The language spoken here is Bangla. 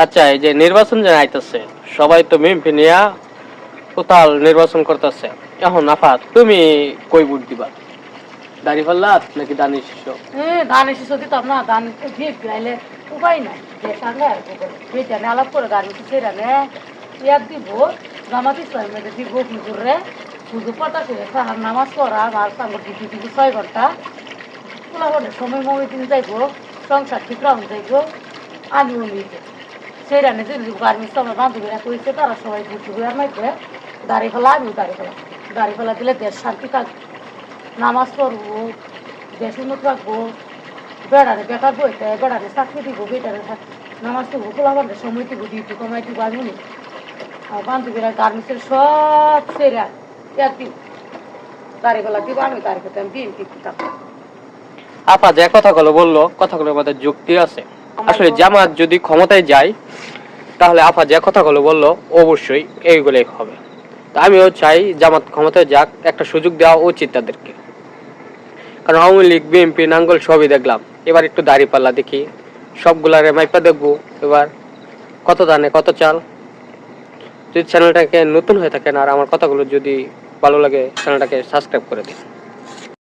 আচ্ছা, এই যে নির্বাচন যে আইতাছে, সবাই তো বিএনপি নিয়া টোটাল নির্বাচন করতেছে। এখন আফা তুমি কই ভোট দিবা? দাঁড়িপাল্লাত নাকি দানি শিষ্য? ধান এসে দিতাম না, ধান ভিড় ফিরাইলে উপায় নাই, দেখালে আর কি করে বেটানে আলাপ করে গাড়ি সেরানে ইয়ার দিব, জামাত ইসলামের দিব হুজুরে, হুজুর পতা করে সাহার নামাজ পড়া আর সাঙ্গর দিদি দিব 6 ঘন্টা পোলাপনের সময় মমি দিন যাইব, সংসার ঠিক রাখুন যাইব, আমিও নিব সেরানে যে গার্মেন্টস আমার বান্ধবীরা করেছে তারা সবাই ঘুরতে ঘুরে মাইতে দাঁড়িয়ে ফেলা, আমিও দাঁড়িয়ে ফেলা দিলে দেশ শান্তি থাকবে, নামাজ পড়বো, দেশ উন্নত রাখবো, বেড়ারে বেকার বইতে বেড়ারে চাকরি দিব, বেটারে নামাজ দিব, পোলাপানের সময় দিব, ডিউটি কমাই দিব, আমি নি আর বান্ধবীরা গার্মেন্টসের সব সেরা এক দিব দাঁড়িয়ে ফেলা দিব, আমি দাঁড়িয়ে ফেলতাম বিএনপি দিতাম। আপা যে কথাগুলো বললো, কথাগুলোর মধ্যে যুক্তি আছে। আসলে জামাত যদি ক্ষমতায় যায়, তাহলে আপা যে কথাগুলো বললো অবশ্যই এইগুলোই হবে। তা আমিও চাই জামাত ক্ষমতায় যাক, একটা সুযোগ দেওয়া উচিত তাদেরকে। কারণ আওয়ামী লীগ, বিএনপি, নাঙ্গল সবই দেখলাম, এবার একটু দাঁড়িপাল্লা দেখি, সবগুলারে মাইপা দেখবো এবার কত দানে কত চাল। যদি চ্যানেলটাকে নতুন হয়ে থাকেন আর আমার কথাগুলো যদি ভালো লাগে, চ্যানেলটাকে সাবস্ক্রাইব করে দিন।